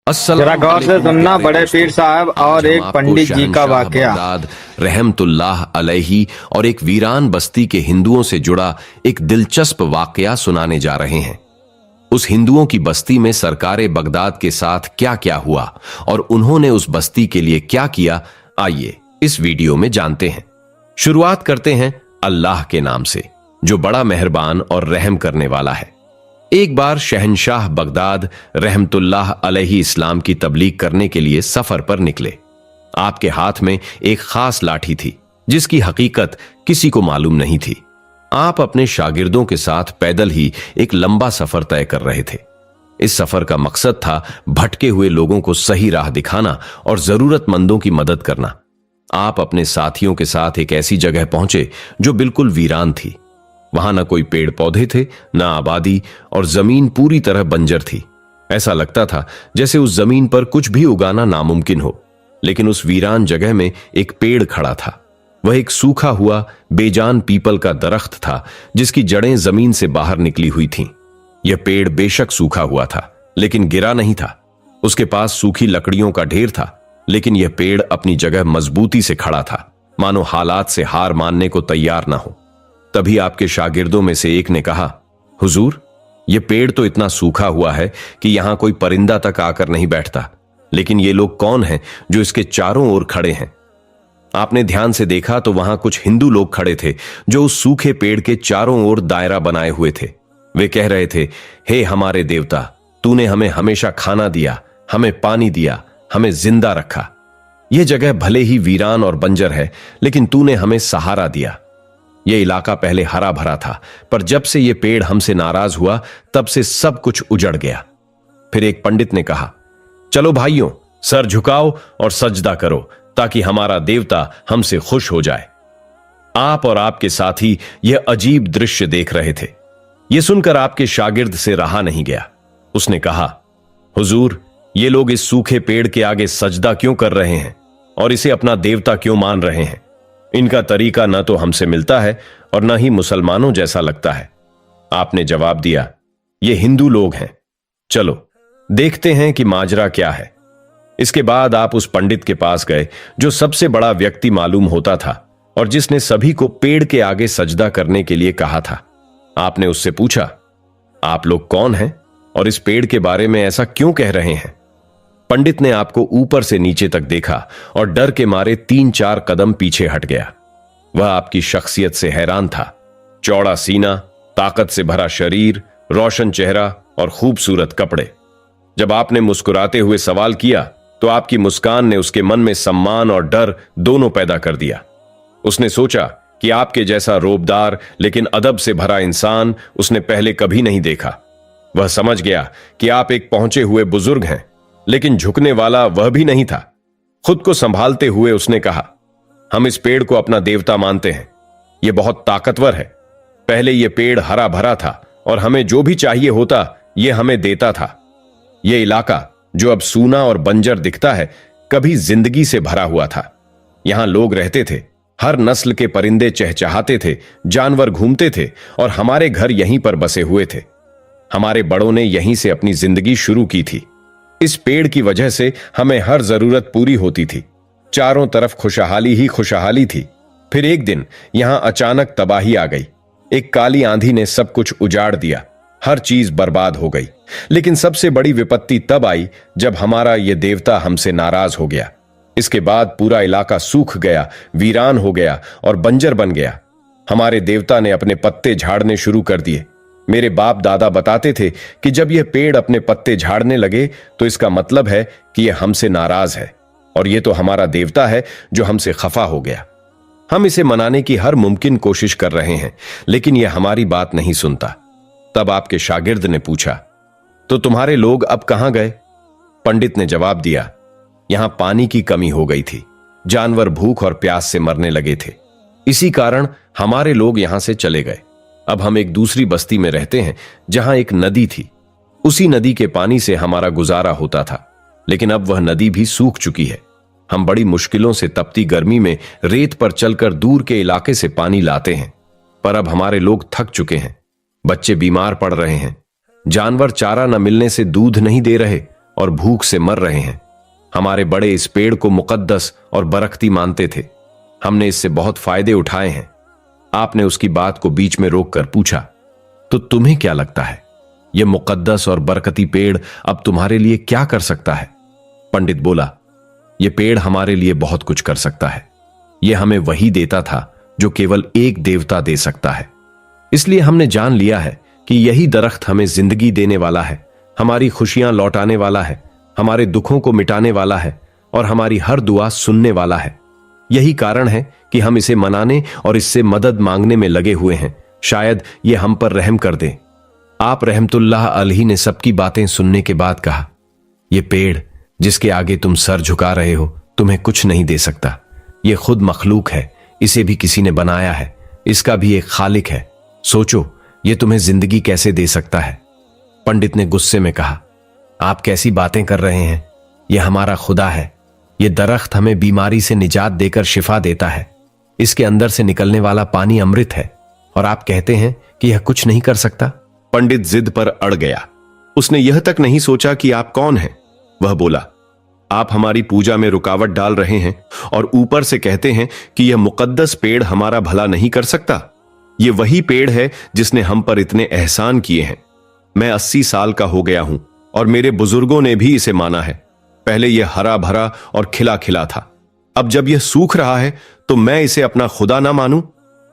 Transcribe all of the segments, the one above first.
जरा गौर से सुनना बड़े पीर साहब और एक पंडित जी का वाकया। बगदाद रहमतुल्लाह अलैहि और एक वीरान बस्ती के हिंदुओं से जुड़ा एक दिलचस्प वाकया सुनाने जा रहे हैं। उस हिंदुओं की बस्ती में सरकारे बगदाद के साथ क्या क्या हुआ और उन्होंने उस बस्ती के लिए क्या किया, आइए इस वीडियो में जानते हैं। शुरुआत करते हैं अल्लाह के नाम से, जो बड़ा मेहरबान और रहम करने वाला है। एक बार शहनशाह बगदाद रहमतुल्लाह अलैहि इस्लाम की तबलीग करने के लिए सफर पर निकले। आपके हाथ में एक खास लाठी थी जिसकी हकीकत किसी को मालूम नहीं थी। आप अपने शागिर्दों के साथ पैदल ही एक लंबा सफर तय कर रहे थे। इस सफर का मकसद था भटके हुए लोगों को सही राह दिखाना और जरूरतमंदों की मदद करना। आप अपने साथियों के साथ एक ऐसी जगह पहुंचे जो बिल्कुल वीरान थी। वहां न कोई पेड़ पौधे थे, न आबादी, और जमीन पूरी तरह बंजर थी। ऐसा लगता था जैसे उस जमीन पर कुछ भी उगाना नामुमकिन हो। लेकिन उस वीरान जगह में एक पेड़ खड़ा था। वह एक सूखा हुआ बेजान पीपल का दरख्त था जिसकी जड़ें जमीन से बाहर निकली हुई थीं। यह पेड़ बेशक सूखा हुआ था लेकिन गिरा नहीं था। उसके पास सूखी लकड़ियों का ढेर था, लेकिन यह पेड़ अपनी जगह मजबूती से खड़ा था, मानो हालात से हार मानने को तैयार ना हो। तभी आपके शागिर्दों में से एक ने कहा, हुजूर, यह पेड़ तो इतना सूखा हुआ है कि यहां कोई परिंदा तक आकर नहीं बैठता, लेकिन ये लोग कौन हैं जो इसके चारों ओर खड़े हैं? आपने ध्यान से देखा तो वहां कुछ हिंदू लोग खड़े थे जो उस सूखे पेड़ के चारों ओर दायरा बनाए हुए थे। वे कह रहे थे, हे हमारे देवता, तूने हमें हमेशा खाना दिया, हमें पानी दिया, हमें जिंदा रखा। यह जगह भले ही वीरान और बंजर है, लेकिन तूने हमें सहारा दिया। यह इलाका पहले हरा भरा था, पर जब से यह पेड़ हमसे नाराज हुआ तब से सब कुछ उजड़ गया। फिर एक पंडित ने कहा, चलो भाइयों, सर झुकाओ और सजदा करो ताकि हमारा देवता हमसे खुश हो जाए। आप और आपके साथी यह अजीब दृश्य देख रहे थे। यह सुनकर आपके शागिर्द से रहा नहीं गया। उसने कहा, हुजूर, ये लोग इस सूखे पेड़ के आगे सजदा क्यों कर रहे हैं और इसे अपना देवता क्यों मान रहे हैं? इनका तरीका न तो हमसे मिलता है और न ही मुसलमानों जैसा लगता है। आपने जवाब दिया, ये हिंदू लोग हैं, चलो देखते हैं कि माजरा क्या है। इसके बाद आप उस पंडित के पास गए जो सबसे बड़ा व्यक्ति मालूम होता था और जिसने सभी को पेड़ के आगे सजदा करने के लिए कहा था। आपने उससे पूछा, आप लोग कौन हैं और इस पेड़ के बारे में ऐसा क्यों कह रहे हैं? पंडित ने आपको ऊपर से नीचे तक देखा और डर के मारे 3-4 कदम पीछे हट गया। वह आपकी शख्सियत से हैरान था। चौड़ा सीना, ताकत से भरा शरीर, रोशन चेहरा और खूबसूरत कपड़े। जब आपने मुस्कुराते हुए सवाल किया तो आपकी मुस्कान ने उसके मन में सम्मान और डर दोनों पैदा कर दिया। उसने सोचा कि आपके जैसा रोबदार लेकिन अदब से भरा इंसान उसने पहले कभी नहीं देखा। वह समझ गया कि आप एक पहुंचे हुए बुजुर्ग हैं, लेकिन झुकने वाला वह भी नहीं था। खुद को संभालते हुए उसने कहा, हम इस पेड़ को अपना देवता मानते हैं। यह बहुत ताकतवर है। पहले यह पेड़ हरा भरा था और हमें जो भी चाहिए होता यह हमें देता था। यह इलाका जो अब सूना और बंजर दिखता है, कभी जिंदगी से भरा हुआ था। यहां लोग रहते थे, हर नस्ल के परिंदे चहचहाते थे, जानवर घूमते थे और हमारे घर यहीं पर बसे हुए थे। हमारे बड़ों ने यहीं से अपनी जिंदगी शुरू की थी। इस पेड़ की वजह से हमें हर जरूरत पूरी होती थी। चारों तरफ खुशहाली ही खुशहाली थी। फिर एक दिन यहां अचानक तबाही आ गई। एक काली आंधी ने सब कुछ उजाड़ दिया। हर चीज बर्बाद हो गई। लेकिन सबसे बड़ी विपत्ति तब आई जब हमारा यह देवता हमसे नाराज हो गया। इसके बाद पूरा इलाका सूख गया, वीरान हो गया और बंजर बन गया। हमारे देवता ने अपने पत्ते झाड़ने शुरू कर दिए। मेरे बाप दादा बताते थे कि जब यह पेड़ अपने पत्ते झाड़ने लगे तो इसका मतलब है कि यह हमसे नाराज है और यह तो हमारा देवता है जो हमसे खफा हो गया। हम इसे मनाने की हर मुमकिन कोशिश कर रहे हैं, लेकिन यह हमारी बात नहीं सुनता। तब आपके शागिर्द ने पूछा, तो तुम्हारे लोग अब कहां गए? पंडित ने जवाब दिया, यहां पानी की कमी हो गई थी। जानवर भूख और प्यास से मरने लगे थे। इसी कारण हमारे लोग यहां से चले गए। अब हम एक दूसरी बस्ती में रहते हैं जहां एक नदी थी। उसी नदी के पानी से हमारा गुजारा होता था, लेकिन अब वह नदी भी सूख चुकी है। हम बड़ी मुश्किलों से तपती गर्मी में रेत पर चलकर दूर के इलाके से पानी लाते हैं, पर अब हमारे लोग थक चुके हैं। बच्चे बीमार पड़ रहे हैं। जानवर चारा न मिलने से दूध नहीं दे रहे और भूख से मर रहे हैं। हमारे बड़े इस पेड़ को मुकद्दस और बरकती मानते थे। हमने इससे बहुत फायदे उठाए हैं। आपने उसकी बात को बीच में रोककर पूछा, तो तुम्हें क्या लगता है यह मुकद्दस और बरकती पेड़ अब तुम्हारे लिए क्या कर सकता है? पंडित बोला, यह पेड़ हमारे लिए बहुत कुछ कर सकता है। यह हमें वही देता था जो केवल एक देवता दे सकता है। इसलिए हमने जान लिया है कि यही दरख्त हमें जिंदगी देने वाला है, हमारी खुशियां लौटाने वाला है, हमारे दुखों को मिटाने वाला है और हमारी हर दुआ सुनने वाला है। यही कारण है कि हम इसे मनाने और इससे मदद मांगने में लगे हुए हैं। शायद ये हम पर रहम कर दे। आप रहमतुल्लाह अलैहि ने सबकी बातें सुनने के बाद कहा, यह पेड़ जिसके आगे तुम सर झुका रहे हो तुम्हें कुछ नहीं दे सकता। यह खुद मखलूक है, इसे भी किसी ने बनाया है, इसका भी एक खालिक है। सोचो यह तुम्हें जिंदगी कैसे दे सकता है? पंडित ने गुस्से में कहा, आप कैसी बातें कर रहे हैं? यह हमारा खुदा है। यह दरख्त हमें बीमारी से निजात देकर शिफा देता है। इसके अंदर से निकलने वाला पानी अमृत है और आप कहते हैं कि यह कुछ नहीं कर सकता। पंडित जिद पर अड़ गया। उसने यह तक नहीं सोचा कि आप कौन हैं। वह बोला, आप हमारी पूजा में रुकावट डाल रहे हैं और ऊपर से कहते हैं कि यह मुकद्दस पेड़ हमारा भला नहीं कर सकता। यह वही पेड़ है जिसने हम पर इतने एहसान किए हैं। मैं 80 साल का हो गया हूं और मेरे बुजुर्गों ने भी इसे माना है। पहले यह हरा भरा और खिला खिला था। अब जब यह सूख रहा है तो मैं इसे अपना खुदा ना मानूं?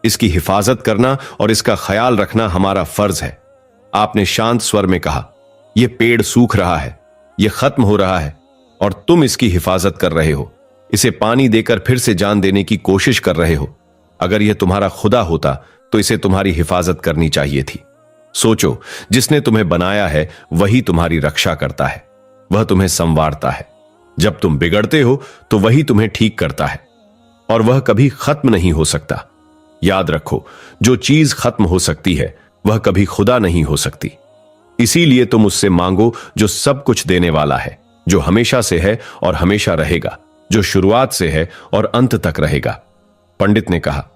इसकी हिफाजत करना और इसका ख्याल रखना हमारा फर्ज है। आपने शांत स्वर में कहा, यह पेड़ सूख रहा है, यह खत्म हो रहा है और तुम इसकी हिफाजत कर रहे हो। इसे पानी देकर फिर से जान देने की कोशिश कर रहे हो। अगर यह तुम्हारा खुदा होता तो इसे तुम्हारी हिफाजत करनी चाहिए थी। सोचो, जिसने तुम्हें बनाया है वही तुम्हारी रक्षा करता है। वह तुम्हें संवारता है। जब तुम बिगड़ते हो तो वही तुम्हें ठीक करता है और वह कभी खत्म नहीं हो सकता। याद रखो, जो चीज खत्म हो सकती है वह कभी खुदा नहीं हो सकती। इसीलिए तुम उससे मांगो जो सब कुछ देने वाला है, जो हमेशा से है और हमेशा रहेगा, जो शुरुआत से है और अंत तक रहेगा। पंडित ने कहा,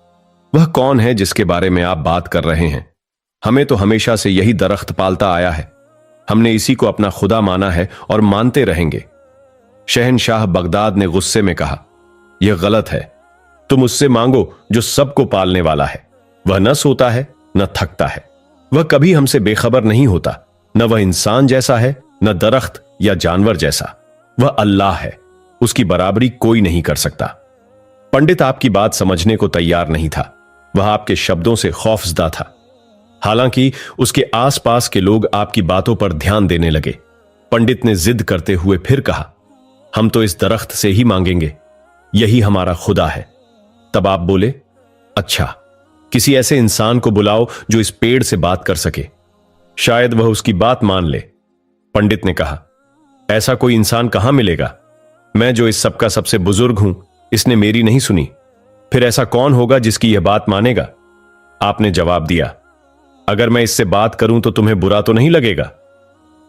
वह कौन है जिसके बारे में आप बात कर रहे हैं? हमें तो हमेशा से यही दरख्त पालता आया है। हमने इसी को अपना खुदा माना है और मानते रहेंगे। शहनशाह बगदाद ने गुस्से में कहा, यह गलत है। तुम उससे मांगो जो सबको पालने वाला है। वह न सोता है न थकता है। वह कभी हमसे बेखबर नहीं होता। न वह इंसान जैसा है न दरख्त या जानवर जैसा। वह अल्लाह है, उसकी बराबरी कोई नहीं कर सकता। पंडित आपकी बात समझने को तैयार नहीं था। वह आपके शब्दों से खौफजदा था। हालांकि उसके आसपास के लोग आपकी बातों पर ध्यान देने लगे। पंडित ने जिद करते हुए फिर कहा, हम तो इस दरख्त से ही मांगेंगे, यही हमारा खुदा है। तब आप बोले, अच्छा, किसी ऐसे इंसान को बुलाओ जो इस पेड़ से बात कर सके, शायद वह उसकी बात मान ले। पंडित ने कहा, ऐसा कोई इंसान कहां मिलेगा? मैं जो इस सबका सबसे बुजुर्ग हूं, इसने मेरी नहीं सुनी। फिर ऐसा कौन होगा जिसकी यह बात मानेगा? आपने जवाब दिया, अगर मैं इससे बात करूं तो तुम्हें बुरा तो नहीं लगेगा?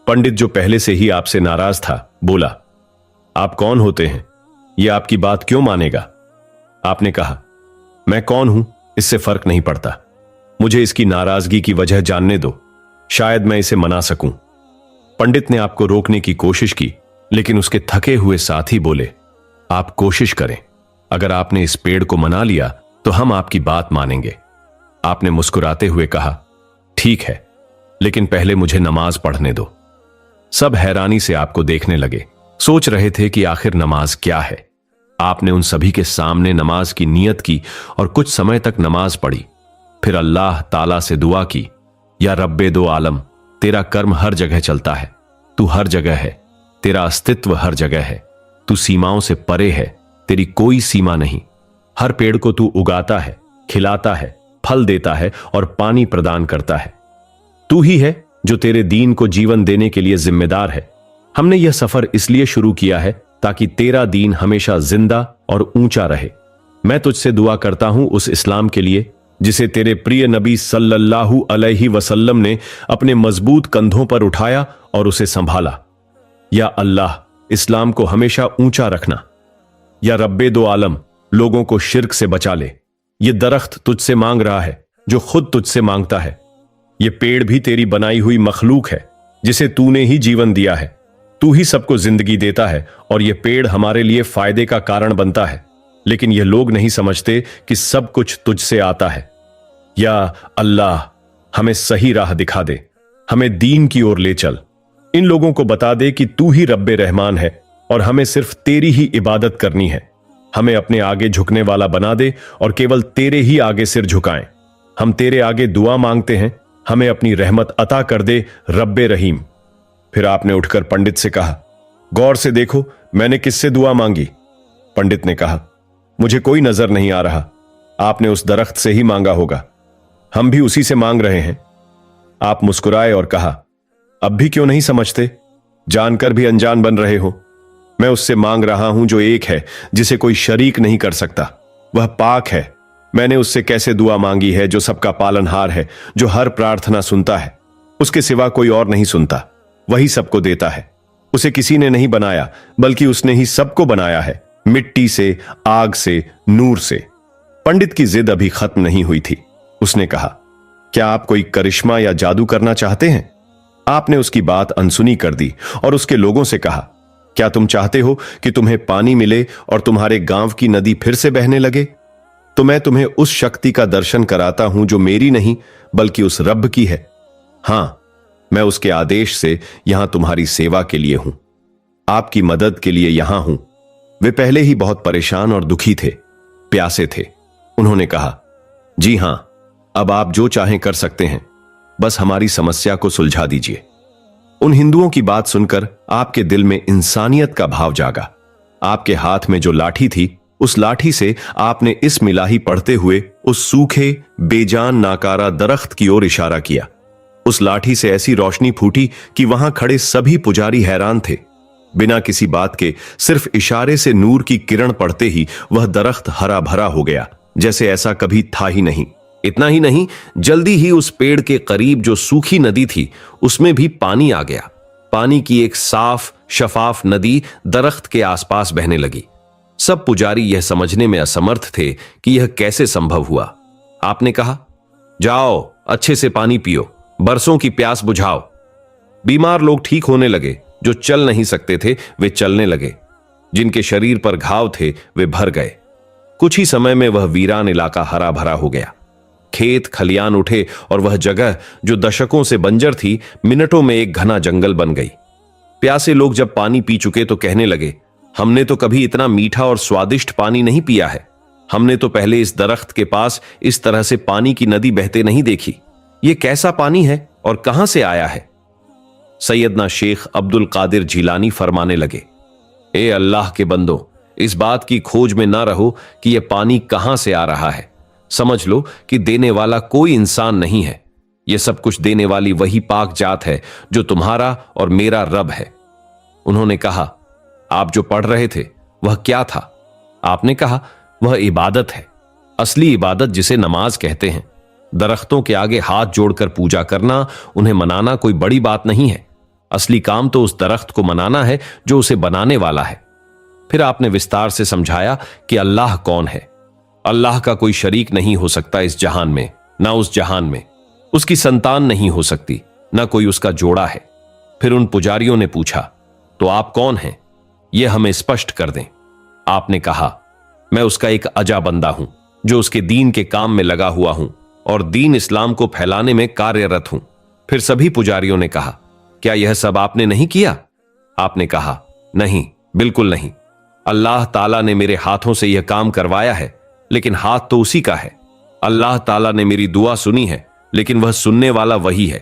पंडित, जो पहले से ही आपसे नाराज था, बोला, आप कौन होते हैं? यह आपकी बात क्यों मानेगा? आपने कहा, मैं कौन हूं इससे फर्क नहीं पड़ता। मुझे इसकी नाराजगी की वजह जानने दो, शायद मैं इसे मना सकूं। पंडित ने आपको रोकने की कोशिश की, लेकिन उसके थके हुए साथी बोले, आप कोशिश करें। अगर आपने इस पेड़ को मना लिया तो हम आपकी बात मानेंगे। आपने मुस्कुराते हुए कहा, ठीक है, लेकिन पहले मुझे नमाज पढ़ने दो। सब हैरानी से आपको देखने लगे, सोच रहे थे कि आखिर नमाज क्या है। आपने उन सभी के सामने नमाज की नियत की और कुछ समय तक नमाज पढ़ी। फिर अल्लाह ताला से दुआ की, या रब्बे दो आलम, तेरा कर्म हर जगह चलता है, तू हर जगह है, तेरा अस्तित्व हर जगह है, तू सीमाओं से परे है, तेरी कोई सीमा नहीं। हर पेड़ को तू उगाता है, खिलाता है, फल देता है और पानी प्रदान करता है। तू ही है जो तेरे दीन को जीवन देने के लिए जिम्मेदार है। हमने यह सफर इसलिए शुरू किया है ताकि तेरा दीन हमेशा जिंदा और ऊंचा रहे। मैं तुझसे दुआ करता हूं उस इस्लाम के लिए जिसे तेरे प्रिय नबी सल्लल्लाहु अलैहि वसल्लम ने अपने मजबूत कंधों पर उठाया और उसे संभाला। या अल्लाह, इस्लाम को हमेशा ऊंचा रखना। या रब्बे दो आलम, लोगों को शिर्क से बचा ले। ये दरख्त तुझसे मांग रहा है जो खुद तुझसे मांगता है। ये पेड़ भी तेरी बनाई हुई मखलूक है जिसे तूने ही जीवन दिया है। तू ही सबको जिंदगी देता है और ये पेड़ हमारे लिए फायदे का कारण बनता है, लेकिन ये लोग नहीं समझते कि सब कुछ तुझसे आता है। या अल्लाह, हमें सही राह दिखा दे, हमें दीन की ओर ले चल। इन लोगों को बता दे कि तू ही रब्बे रहमान है और हमें सिर्फ तेरी ही इबादत करनी है। हमें अपने आगे झुकने वाला बना दे और केवल तेरे ही आगे सिर झुकाएं। हम तेरे आगे दुआ मांगते हैं, हमें अपनी रहमत अता कर दे रब्बे रहीम। फिर आपने उठकर पंडित से कहा, गौर से देखो मैंने किससे दुआ मांगी। पंडित ने कहा, मुझे कोई नजर नहीं आ रहा। आपने उस दरख्त से ही मांगा होगा, हम भी उसी से मांग रहे हैं। आप मुस्कुराए और कहा, अब भी क्यों नहीं समझते? जानकर भी अनजान बन रहे हो। मैं उससे मांग रहा हूं जो एक है, जिसे कोई शरीक नहीं कर सकता। वह पाक है। मैंने उससे कैसे दुआ मांगी है जो सबका पालनहार है, जो हर प्रार्थना सुनता है। उसके सिवा कोई और नहीं सुनता, वही सबको देता है। उसे किसी ने नहीं बनाया, बल्कि उसने ही सबको बनाया है, मिट्टी से, आग से, नूर से। पंडित की जिद अभी खत्म नहीं हुई थी। उसने कहा, क्या आप कोई करिश्मा या जादू करना चाहते हैं? आपने उसकी बात अनसुनी कर दी और उसके लोगों से कहा, क्या तुम चाहते हो कि तुम्हें पानी मिले और तुम्हारे गांव की नदी फिर से बहने लगे? तो मैं तुम्हें उस शक्ति का दर्शन कराता हूं जो मेरी नहीं बल्कि उस रब की है। हां, मैं उसके आदेश से यहां तुम्हारी सेवा के लिए हूं, आपकी मदद के लिए यहां हूं। वे पहले ही बहुत परेशान और दुखी थे, प्यासे थे। उन्होंने कहा, जी हां, अब आप जो चाहें कर सकते हैं, बस हमारी समस्या को सुलझा दीजिए। उन हिंदुओं की बात सुनकर आपके दिल में इंसानियत का भाव जागा। आपके हाथ में जो लाठी थी, उस लाठी से आपने इस मिलाही पढ़ते हुए उस सूखे बेजान नाकारा दरख्त की ओर इशारा किया। उस लाठी से ऐसी रोशनी फूटी कि वहां खड़े सभी पुजारी हैरान थे। बिना किसी बात के सिर्फ इशारे से नूर की किरण पड़ते ही वह दरख्त हरा भरा हो गया, जैसे ऐसा कभी था ही नहीं। इतना ही नहीं, जल्दी ही उस पेड़ के करीब जो सूखी नदी थी, उसमें भी पानी आ गया। पानी की एक साफ शफाफ नदी दरख्त के आसपास बहने लगी। सब पुजारी यह समझने में असमर्थ थे कि यह कैसे संभव हुआ। आपने कहा, जाओ अच्छे से पानी पियो, बरसों की प्यास बुझाओ। बीमार लोग ठीक होने लगे, जो चल नहीं सकते थे वे चलने लगे, जिनके शरीर पर घाव थे वे भर गए। कुछ ही समय में वह वीरान इलाका हरा भरा हो गया। खेत खलियान उठे और वह जगह जो दशकों से बंजर थी, मिनटों में एक घना जंगल बन गई। प्यासे लोग जब पानी पी चुके तो कहने लगे, हमने तो कभी इतना मीठा और स्वादिष्ट पानी नहीं पिया है। हमने तो पहले इस दरख्त के पास इस तरह से पानी की नदी बहते नहीं देखी। ये कैसा पानी है और कहां से आया है? सैयदना शेख अब्दुल कादिर जिलानी फरमाने लगे, ए अल्लाह के बंदो, इस बात की खोज में ना रहो कि यह पानी कहां से आ रहा है। समझ लो कि देने वाला कोई इंसान नहीं है। यह सब कुछ देने वाली वही पाक जात है जो तुम्हारा और मेरा रब है। उन्होंने कहा, आप जो पढ़ रहे थे वह क्या था? आपने कहा, वह इबादत है, असली इबादत जिसे नमाज कहते हैं। दरख्तों के आगे हाथ जोड़कर पूजा करना, उन्हें मनाना कोई बड़ी बात नहीं है। असली काम तो उस दरख्त को मनाना है जो उसे बनाने वाला है। फिर आपने विस्तार से समझाया कि अल्लाह कौन है। अल्लाह का कोई शरीक नहीं हो सकता इस जहान में, ना उस जहान में। उसकी संतान नहीं हो सकती, ना कोई उसका जोड़ा है। फिर उन पुजारियों ने पूछा, तो आप कौन हैं? यह हमें स्पष्ट कर दें। आपने कहा, मैं उसका एक अजा बंदा हूं, जो उसके दीन के काम में लगा हुआ हूं और दीन इस्लाम को फैलाने में कार्यरत हूं। फिर सभी पुजारियों ने कहा, क्या यह सब आपने नहीं किया? आपने कहा, नहीं, बिल्कुल नहीं। अल्लाह ताला ने मेरे हाथों से यह काम करवाया है, लेकिन हाथ तो उसी का है। अल्लाह ताला ने मेरी दुआ सुनी है, लेकिन वह सुनने वाला वही है।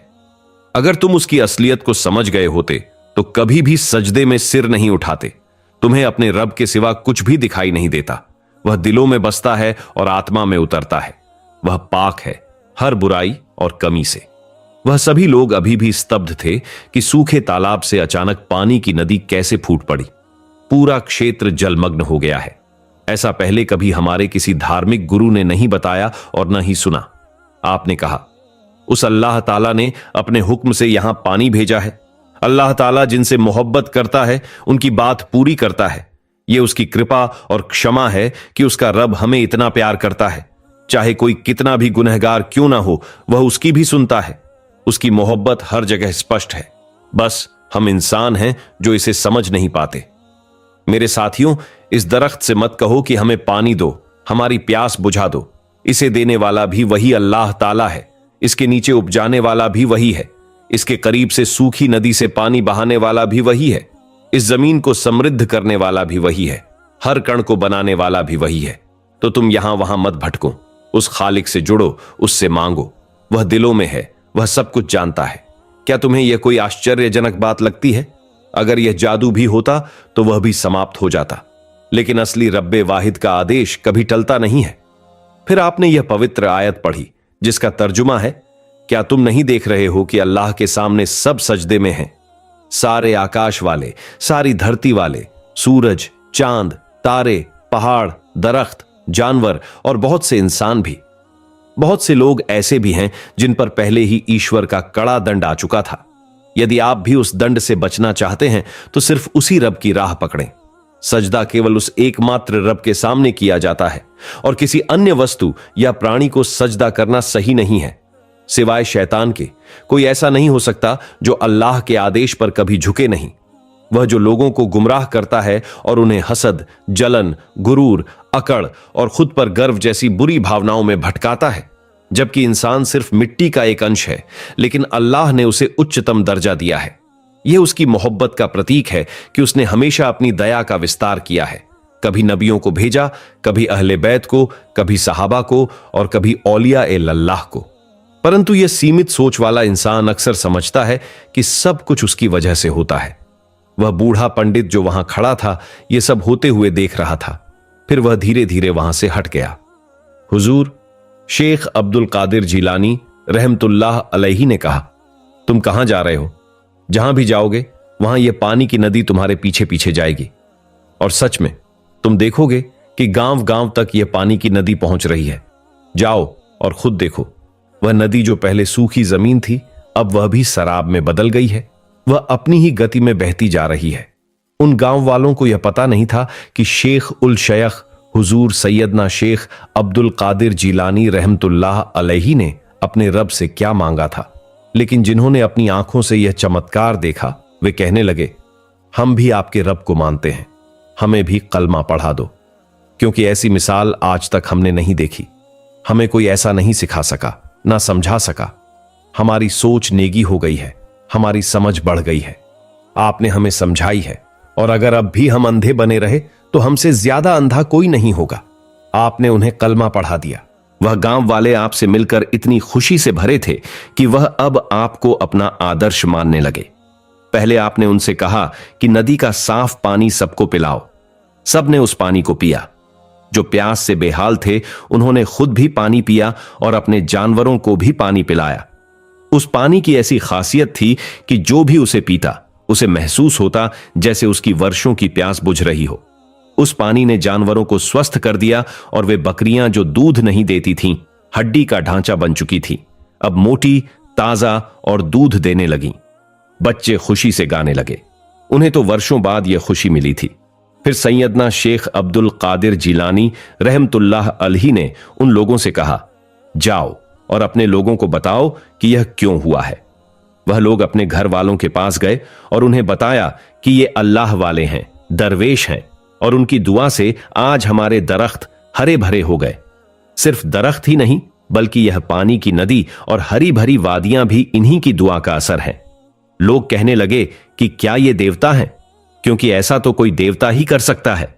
अगर तुम उसकी असलियत को समझ गए होते तो कभी भी सजदे में सिर नहीं उठाते। तुम्हें अपने रब के सिवा कुछ भी दिखाई नहीं देता। वह दिलों में बसता है और आत्मा में उतरता है। वह पाक है हर बुराई और कमी से। वह सभी लोग अभी भी स्तब्ध थे कि सूखे तालाब से अचानक पानी की नदी कैसे फूट पड़ी। पूरा क्षेत्र जलमग्न हो गया है। ऐसा पहले कभी हमारे किसी धार्मिक गुरु ने नहीं बताया और न ही सुना। आपने कहा, उस अल्लाह ताला ने अपने हुक्म से यहां पानी भेजा है। अल्लाह ताला जिनसे मोहब्बत करता है उनकी बात पूरी करता है। यह उसकी कृपा और क्षमा है कि उसका रब हमें इतना प्यार करता है। चाहे कोई कितना भी गुनहगार क्यों ना हो, वह उसकी भी सुनता है। उसकी मोहब्बत हर जगह स्पष्ट है। बस हम इंसान हैं जो इसे समझ नहीं पाते। मेरे साथियों, इस दरख्त से मत कहो कि हमें पानी दो, हमारी प्यास बुझा दो। इसे देने वाला भी वही अल्लाह ताला है, इसके नीचे उपजाने वाला भी वही है, इसके करीब से सूखी नदी से पानी बहाने वाला भी वही है, इस जमीन को समृद्ध करने वाला भी वही है, हर कण को बनाने वाला भी वही है। तो तुम यहां वहां मत भटको, उस खालिक से जुड़ो, उससे मांगो। वह दिलों में है, वह सब कुछ जानता है। क्या तुम्हें यह कोई आश्चर्यजनक बात लगती है? अगर यह जादू भी होता तो वह भी समाप्त हो जाता, लेकिन असली रब्बे वाहिद का आदेश कभी टलता नहीं है। फिर आपने यह पवित्र आयत पढ़ी जिसका तर्जुमा है, क्या तुम नहीं देख रहे हो कि अल्लाह के सामने सब सजदे में हैं? सारे आकाश वाले, सारी धरती वाले, सूरज, चांद, तारे, पहाड़, दरख्त, जानवर और बहुत से इंसान भी। बहुत से लोग ऐसे भी हैं जिन पर पहले ही ईश्वर का कड़ा दंड आ चुका था। यदि आप भी उस दंड से बचना चाहते हैं तो सिर्फ उसी रब की राह पकड़ें। सजदा केवल उस एकमात्र रब के सामने किया जाता है और किसी अन्य वस्तु या प्राणी को सजदा करना सही नहीं है। सिवाय शैतान के कोई ऐसा नहीं हो सकता जो अल्लाह के आदेश पर कभी झुके नहीं। वह जो लोगों को गुमराह करता है और उन्हें हसद, जलन, गुरूर, अकड़ और खुद पर गर्व जैसी बुरी भावनाओं में भटकाता है। जबकि इंसान सिर्फ मिट्टी का एक अंश है, लेकिन अल्लाह ने उसे उच्चतम दर्जा दिया है। यह उसकी मोहब्बत का प्रतीक है कि उसने हमेशा अपनी दया का विस्तार किया है। कभी नबियों को भेजा, कभी अहले बैत को, कभी सहाबा को और कभी औलिया ए अल्लाह को। परंतु यह सीमित सोच वाला इंसान अक्सर समझता है कि सब कुछ उसकी वजह से होता है। वह बूढ़ा पंडित जो वहां खड़ा था यह सब होते हुए देख रहा था। फिर वह धीरे धीरे वहां से हट गया। हुजूर, शेख अब्दुल कादिर जिलानी रहमतुल्लाह अलैहि ने कहा, तुम कहां जा रहे हो? जहां भी जाओगे वहां यह पानी की नदी तुम्हारे पीछे पीछे जाएगी। और सच में तुम देखोगे कि गांव गांव तक यह पानी की नदी पहुंच रही है। जाओ और खुद देखो। वह नदी जो पहले सूखी जमीन थी, अब वह भी शराब में बदल गई है। वह अपनी ही गति में बहती जा रही है। उन गांव वालों को यह पता नहीं था कि शेख उल शेख हुजूर सैयदना शेख अब्दुल कादिर जिलानी रहमतुल्लाह अलैहि ने अपने रब से क्या मांगा था। लेकिन जिन्होंने अपनी आंखों से यह चमत्कार देखा, वे कहने लगे, हम भी आपके रब को मानते हैं, हमें भी कलमा पढ़ा दो, क्योंकि ऐसी मिसाल आज तक हमने नहीं देखी। हमें कोई ऐसा नहीं सिखा सका, ना समझा सका। हमारी सोच नेगी हो गई है, हमारी समझ बढ़ गई है। आपने हमें समझाई है, और अगर अब भी हम अंधे बने रहे तो हमसे ज्यादा अंधा कोई नहीं होगा। आपने उन्हें कलमा पढ़ा दिया। वह गांव वाले आपसे मिलकर इतनी खुशी से भरे थे कि वह अब आपको अपना आदर्श मानने लगे। पहले आपने उनसे कहा कि नदी का साफ पानी सबको पिलाओ। सबने उस पानी को पिया। जो प्यास से बेहाल थे उन्होंने खुद भी पानी पिया और अपने जानवरों को भी पानी पिलाया। उस पानी की ऐसी खासियत थी कि जो भी उसे पीता उसे महसूस होता जैसे उसकी वर्षों की प्यास बुझ रही हो। उस पानी ने जानवरों को स्वस्थ कर दिया और वे बकरियां जो दूध नहीं देती थीं, हड्डी का ढांचा बन चुकी थी, अब मोटी, ताजा और दूध देने लगीं। बच्चे खुशी से गाने लगे। उन्हें तो वर्षों बाद यह खुशी मिली थी। फिर सैयदना शेख अब्दुल कादिर जिलानी रहमतुल्लाह अलैहि ने उन लोगों से कहा, जाओ और अपने लोगों को बताओ कि यह क्यों हुआ है। वह लोग अपने घर वालों के पास गए और उन्हें बताया कि ये अल्लाह वाले हैं, दरवेश हैं, और उनकी दुआ से आज हमारे दरख्त हरे भरे हो गए। सिर्फ दरख्त ही नहीं, बल्कि यह पानी की नदी और हरी भरी वादियां भी इन्हीं की दुआ का असर है। लोग कहने लगे कि क्या ये देवता हैं, क्योंकि ऐसा तो कोई देवता ही कर सकता है।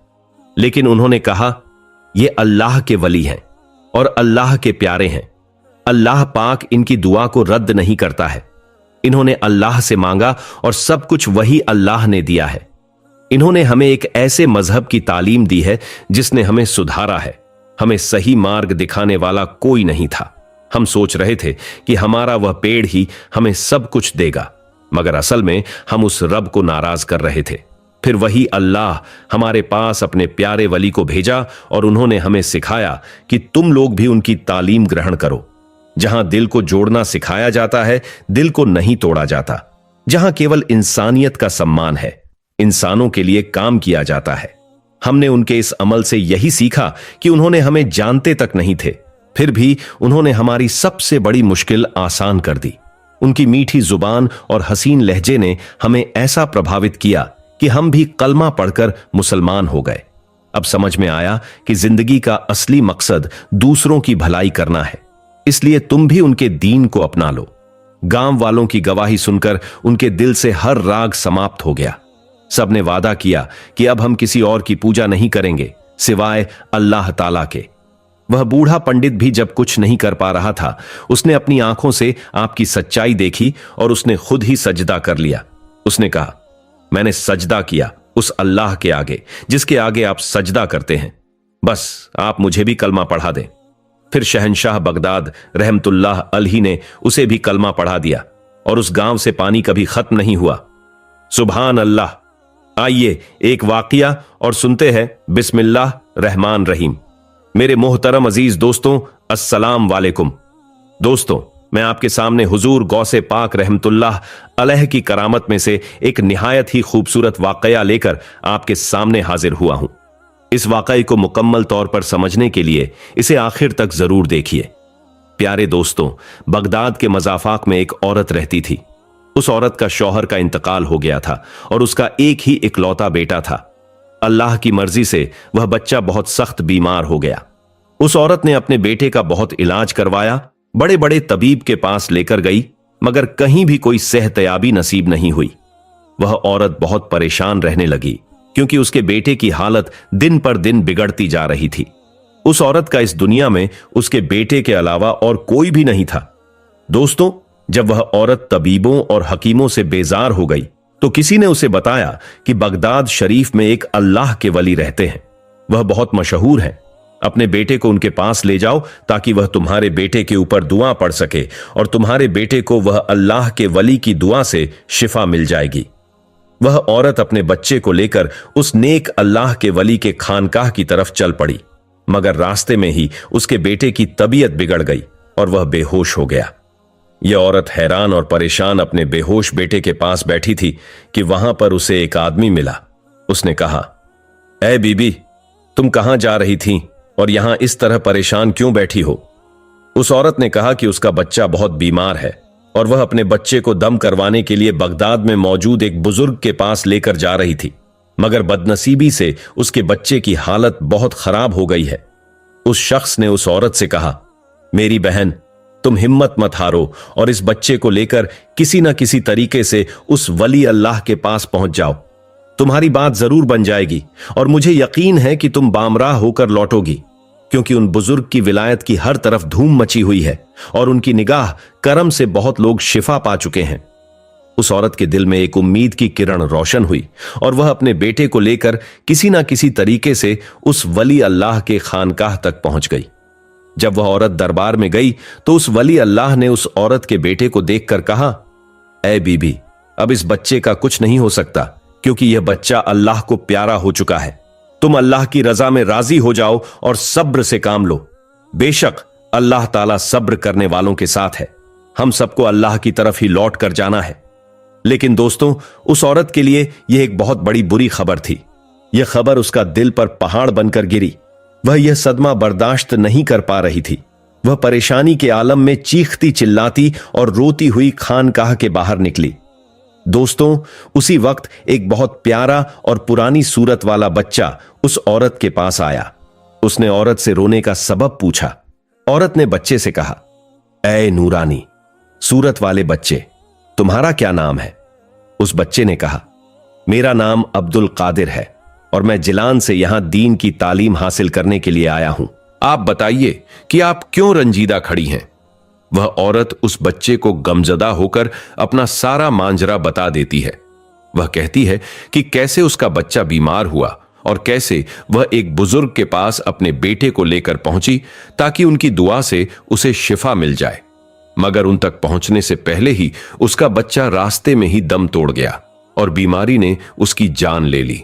लेकिन उन्होंने कहा, ये अल्लाह के वली हैं और अल्लाह के प्यारे हैं। अल्लाह पाक इनकी दुआ को रद्द नहीं करता है। इन्होंने अल्लाह से मांगा और सब कुछ वही अल्लाह ने दिया है। इन्होंने हमें एक ऐसे मजहब की तालीम दी है जिसने हमें सुधारा है। हमें सही मार्ग दिखाने वाला कोई नहीं था। हम सोच रहे थे कि हमारा वह पेड़ ही हमें सब कुछ देगा, मगर असल में हम उस रब को नाराज कर रहे थे। फिर वही अल्लाह हमारे पास अपने प्यारे वली को भेजा और उन्होंने हमें सिखाया कि तुम लोग भी उनकी तालीम ग्रहण करो। जहां दिल को जोड़ना सिखाया जाता है, दिल को नहीं तोड़ा जाता। जहां केवल इंसानियत का सम्मान है, इंसानों के लिए काम किया जाता है। हमने उनके इस अमल से यही सीखा कि उन्होंने हमें जानते तक नहीं थे, फिर भी उन्होंने हमारी सबसे बड़ी मुश्किल आसान कर दी। उनकी मीठी जुबान और हसीन लहजे ने हमें ऐसा प्रभावित किया कि हम भी कलमा पढ़कर मुसलमान हो गए। अब समझ में आया कि जिंदगी का असली मकसद दूसरों की भलाई करना है, इसलिए तुम भी उनके दीन को अपना लो। गांव वालों की गवाही सुनकर उनके दिल से हर राग समाप्त हो गया। सबने वादा किया कि अब हम किसी और की पूजा नहीं करेंगे सिवाय अल्लाह ताला के। वह बूढ़ा पंडित भी जब कुछ नहीं कर पा रहा था, उसने अपनी आंखों से आपकी सच्चाई देखी और उसने खुद ही सजदा कर लिया। उसने कहा, मैंने सजदा किया उस अल्लाह के आगे जिसके आगे आप सजदा करते हैं, बस आप मुझे भी कलमा पढ़ा दें। फिर शहंशाह बगदाद रहमतुल्लाह अलही ने उसे भी कलमा पढ़ा दिया और उस गांव से पानी कभी खत्म नहीं हुआ। सुभान अल्लाह। आइए एक वाकया और सुनते हैं बिस्मिल्लाह रहमान रहीम। मेरे मोहतरम अजीज दोस्तों, अस्सलाम वालेकुम। दोस्तों, मैं आपके सामने हुजूर गौसे पाक रहमतुल्लाह अलैह की करामत में से एक निहायत ही खूबसूरत वाकया लेकर आपके सामने हाजिर हुआ हूं। इस वाकये को मुकम्मल तौर पर समझने के लिए इसे आखिर तक जरूर देखिए। प्यारे दोस्तों, बगदाद के मज़ाफाक में एक औरत रहती थी। उस औरत का शौहर का इंतकाल हो गया था और उसका एक ही इकलौता बेटा था। अल्लाह की मर्जी से वह बच्चा बहुत सख्त बीमार हो गया। उस औरत ने अपने बेटे का बहुत इलाज करवाया, बड़े बड़े तबीब के पास लेकर गई, मगर कहीं भी कोई सेहतयाबी नसीब नहीं हुई। वह औरत बहुत परेशान रहने लगी क्योंकि उसके बेटे की हालत दिन पर दिन बिगड़ती जा रही थी। उस औरत का इस दुनिया में उसके बेटे के अलावा और कोई भी नहीं था। दोस्तों, जब वह औरत तबीबों और हकीमों से बेजार हो गई तो किसी ने उसे बताया कि बगदाद शरीफ में एक अल्लाह के वली रहते हैं, वह बहुत मशहूर हैं। अपने बेटे को उनके पास ले जाओ ताकि वह तुम्हारे बेटे के ऊपर दुआ पढ़ सके और तुम्हारे बेटे को वह अल्लाह के वली की दुआ से शिफा मिल जाएगी। वह औरत अपने बच्चे को लेकर उस नेक अल्लाह के वली के खानकाह की तरफ चल पड़ी, मगर रास्ते में ही उसके बेटे की तबीयत बिगड़ गई और वह बेहोश हो गया। यह औरत हैरान और परेशान अपने बेहोश बेटे के पास बैठी थी कि वहां पर उसे एक आदमी मिला। उसने कहा, ऐ बीबी, तुम कहां जा रही थी और यहां इस तरह परेशान क्यों बैठी हो? उस औरत ने कहा कि उसका बच्चा बहुत बीमार है और वह अपने बच्चे को दम करवाने के लिए बगदाद में मौजूद एक बुजुर्ग के पास लेकर जा रही थी, मगर बदनसीबी से उसके बच्चे की हालत बहुत खराब हो गई है। उस शख्स ने उस औरत से कहा, मेरी बहन, तुम हिम्मत मत हारो और इस बच्चे को लेकर किसी न किसी तरीके से उस वली अल्लाह के पास पहुंच जाओ। तुम्हारी बात जरूर बन जाएगी और मुझे यकीन है कि तुम बामराह होकर लौटोगी, क्योंकि उन बुजुर्ग की विलायत की हर तरफ धूम मची हुई है और उनकी निगाह करम से बहुत लोग शिफा पा चुके हैं। उस औरत के दिल में एक उम्मीद की किरण रोशन हुई और वह अपने बेटे को लेकर किसी ना किसी तरीके से उस वली अल्लाह के खानकाह तक पहुंच गई। जब वह औरत दरबार में गई तो उस वली अल्लाह ने उस औरत के बेटे को देखकर कहा, ऐ बीबी, अब इस बच्चे का कुछ नहीं हो सकता क्योंकि यह बच्चा अल्लाह को प्यारा हो चुका है। तुम अल्लाह की रजा में राजी हो जाओ और सब्र से काम लो। बेशक अल्लाह ताला सब्र करने वालों के साथ है। हम सबको अल्लाह की तरफ ही लौट कर जाना है। लेकिन दोस्तों, उस औरत के लिए यह एक बहुत बड़ी बुरी खबर थी। यह खबर उसका दिल पर पहाड़ बनकर गिरी। वह यह सदमा बर्दाश्त नहीं कर पा रही थी। वह परेशानी के आलम में चीखती चिल्लाती और रोती हुई खानकाह के बाहर निकली। दोस्तों, उसी वक्त एक बहुत प्यारा और पुरानी सूरत वाला बच्चा उस औरत के पास आया। उसने औरत से रोने का सबब पूछा। औरत ने बच्चे से कहा, ऐ नूरानी सूरत वाले बच्चे, तुम्हारा क्या नाम है? उस बच्चे ने कहा, मेरा नाम अब्दुल कादिर है और मैं जिलान से यहां दीन की तालीम हासिल करने के लिए आया हूं। आप बताइए कि आप क्यों रंजीदा खड़ी हैं? वह औरत उस बच्चे को गमजदा होकर अपना सारा मांजरा बता देती है। वह कहती है कि कैसे उसका बच्चा बीमार हुआ और कैसे वह एक बुजुर्ग के पास अपने बेटे को लेकर पहुंची ताकि उनकी दुआ से उसे शिफा मिल जाए, मगर उन तक पहुंचने से पहले ही उसका बच्चा रास्ते में ही दम तोड़ गया और बीमारी ने उसकी जान ले ली।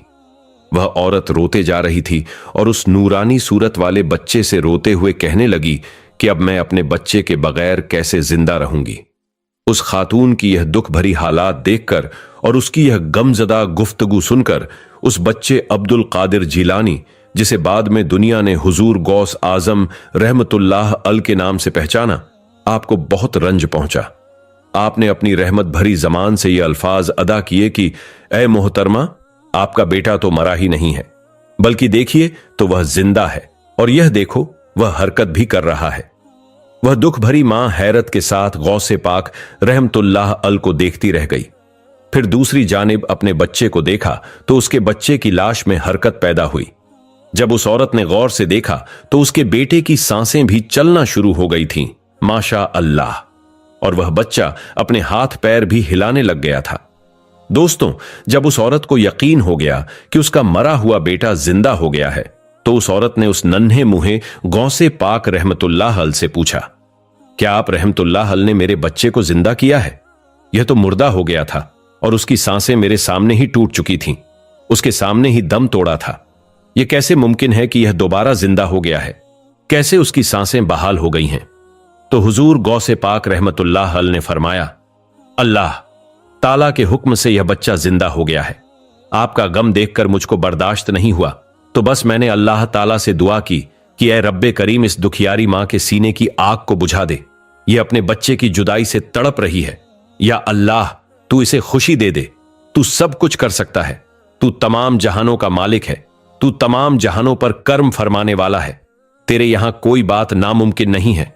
वह औरत रोते जा रही थी और उस नूरानी सूरत वाले बच्चे से रोते हुए कहने लगी कि अब मैं अपने बच्चे के बगैर कैसे जिंदा रहूंगी। उस खातून की यह दुख भरी हालात देखकर और उसकी यह गमजदा गुफ्तगू सुनकर उस बच्चे अब्दुल कादिर जिलानी, जिसे बाद में दुनिया ने हुजूर गौस आजम रहमतुल्लाह अल के नाम से पहचाना, आपको बहुत रंज पहुंचा। आपने अपनी रहमत भरी जबान से ये अल्फाज अदा किए कि ए मोहतरमा, आपका बेटा तो मरा ही नहीं है, बल्कि देखिए तो वह जिंदा है, और यह देखो वह हरकत भी कर रहा है। वह दुख भरी मां हैरत के साथ गौसे पाक रहमतुल्लाह अल को देखती रह गई। फिर दूसरी जानिब अपने बच्चे को देखा तो उसके बच्चे की लाश में हरकत पैदा हुई। जब उस औरत ने गौर से देखा तो उसके बेटे की सांसें भी चलना शुरू हो गई थीं, माशा अल्लाह, और वह बच्चा अपने हाथ पैर भी हिलाने लग गया था। दोस्तों, जब उस औरत को यकीन हो गया कि उसका मरा हुआ बेटा जिंदा हो गया है, तो उस औरत ने उस नन्हे मुंहे गौसे पाक रहमतुल्लाह अल से पूछा, क्या आप रहमतुल्लाह अल ने मेरे बच्चे को जिंदा किया है? यह तो मुर्दा हो गया था और उसकी सांसें मेरे सामने ही टूट चुकी थीं, उसके सामने ही दम तोड़ा था। यह कैसे मुमकिन है कि यह दोबारा जिंदा हो गया है? कैसे उसकी सांसें बहाल हो गई हैं? तो हुजूर गौसे पाक रहमतुल्लाह अल ने फरमाया, अल्लाह ताला के हुक्म से यह बच्चा जिंदा हो गया है। आपका गम देखकर मुझको बर्दाश्त नहीं हुआ, तो बस मैंने अल्लाह ताला से दुआ की कि ऐ रब्बे करीम, इस दुखियारी मां के सीने की आग को बुझा दे। यह अपने बच्चे की जुदाई से तड़प रही है। या अल्लाह, तू इसे खुशी दे दे। तू सब कुछ कर सकता है। तू तमाम जहानों का मालिक है। तू तमाम जहानों पर कर्म फरमाने वाला है। तेरे यहां कोई बात नामुमकिन नहीं है।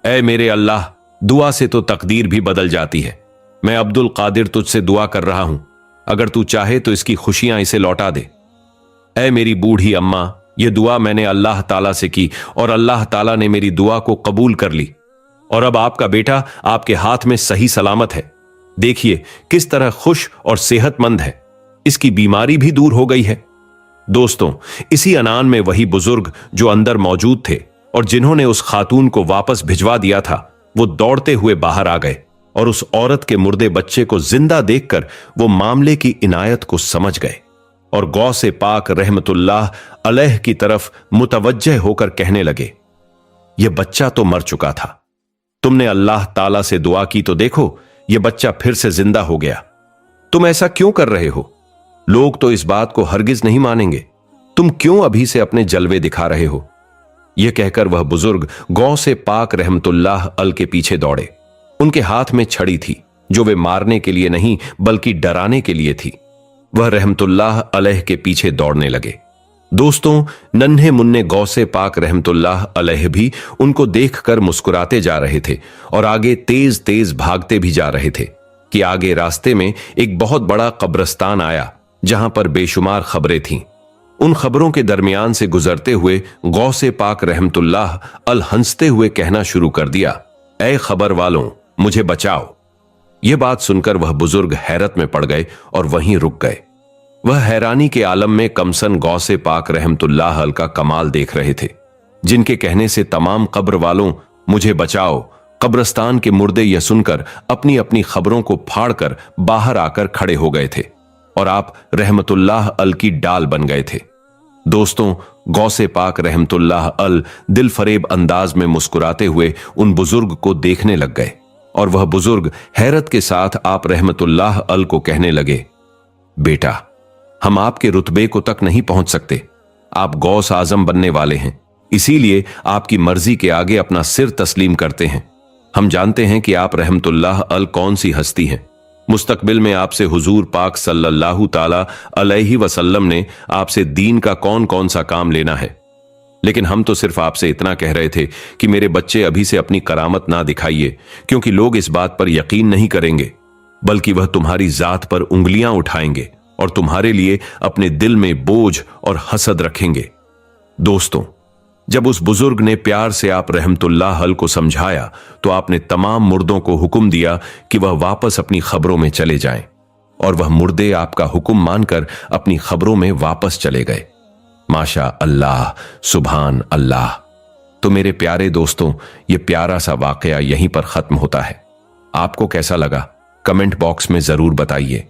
ऐ मेरे अल्लाह, दुआ से तो तकदीर भी बदल जाती है। मैं अब्दुल कादिर तुझसे दुआ कर रहा हूं, अगर तू चाहे तो इसकी खुशियां इसे लौटा दे। ऐ मेरी बूढ़ी अम्मा, यह दुआ मैंने अल्लाह ताला से की और अल्लाह ताला ने मेरी दुआ को कबूल कर ली, और अब आपका बेटा आपके हाथ में सही सलामत है। देखिए किस तरह खुश और सेहतमंद है। इसकी बीमारी भी दूर हो गई है। दोस्तों, इसी अनान में वही बुजुर्ग जो अंदर मौजूद थे और जिन्होंने उस खातून को वापस भिजवा दिया था, वो दौड़ते हुए बाहर आ गए और उस औरत के मुर्दे बच्चे को जिंदा देखकर वो मामले की इनायत को समझ गए और गौसे पाक रहमतुल्लाह अलैह की तरफ मुतवज्जह होकर कहने लगे, यह बच्चा तो मर चुका था। तुमने अल्लाह ताला से दुआ की तो देखो, यह बच्चा फिर से जिंदा हो गया। तुम ऐसा क्यों कर रहे हो? लोग तो इस बात को हरगिज नहीं मानेंगे। तुम क्यों अभी से अपने जलवे दिखा रहे हो? यह कहकर वह बुजुर्ग गौसे पाक रहमतुल्लाह अल के पीछे दौड़े। उनके हाथ में छड़ी थी, जो वे मारने के लिए नहीं बल्कि डराने के लिए थी। वह रहमतुल्लाह अलैह के पीछे दौड़ने लगे। दोस्तों, नन्हे मुन्ने गौसे पाक रहमतुल्लाह अलैह भी उनको देखकर मुस्कुराते जा रहे थे और आगे तेज तेज भागते भी जा रहे थे कि आगे रास्ते में एक बहुत बड़ा कब्रिस्तान आया, जहां पर बेशुमार खबरें थीं। उन खबरों के दरमियान से गुजरते हुए गौसे पाक रहमतुल्लाह अल हंसते हुए कहना शुरू कर दिया, ऐ खबर वालों, मुझे बचाओ। यह बात सुनकर वह बुजुर्ग हैरत में पड़ गए और वहीं रुक गए। वह हैरानी के आलम में कमसन गौसे पाक रहमतुल्लाह अल का कमाल देख रहे थे, जिनके कहने से तमाम कब्र वालों, मुझे बचाओ, कब्रिस्तान के मुर्दे यह सुनकर अपनी अपनी खबरों को फाड़कर बाहर आकर खड़े हो गए थे और आप रहमतुल्लाह अल की डाल बन गए थे। दोस्तों, गौसे पाक रहमतुल्लाह अल दिल फरेब अंदाज में मुस्कुराते हुए उन बुजुर्ग को देखने लग गए और वह बुजुर्ग हैरत के साथ आप रहमतुल्लाह अल को कहने लगे, बेटा, हम आपके रुतबे को तक नहीं पहुंच सकते। आप गौस आजम बनने वाले हैं, इसीलिए आपकी मर्जी के आगे अपना सिर तस्लीम करते हैं। हम जानते हैं कि आप रहमतुल्लाह अल कौन सी हस्ती हैं। मुस्तकबिल में आपसे हुजूर पाक सल्लल्लाहु ताला अलैहि वसल्लम ने आपसे दीन का कौन कौन सा काम लेना है, लेकिन हम तो सिर्फ आपसे इतना कह रहे थे कि मेरे बच्चे अभी से अपनी करामत ना दिखाइए, क्योंकि लोग इस बात पर यकीन नहीं करेंगे, बल्कि वह तुम्हारी जात पर उंगलियां उठाएंगे और तुम्हारे लिए अपने दिल में बोझ और हसद रखेंगे। दोस्तों, जब उस बुजुर्ग ने प्यार से आप रहमतुल्लाह अल को समझाया तो आपने तमाम मुर्दों को हुक्म दिया कि वह वापस अपनी खबरों में चले जाएं, और वह मुर्दे आपका हुक्म मानकर अपनी खबरों में वापस चले गए। माशा अल्लाह, सुभान अल्लाह। तो मेरे प्यारे दोस्तों, यह प्यारा सा वाकया यहीं पर खत्म होता है। आपको कैसा लगा? कमेंट बॉक्स में जरूर बताइए।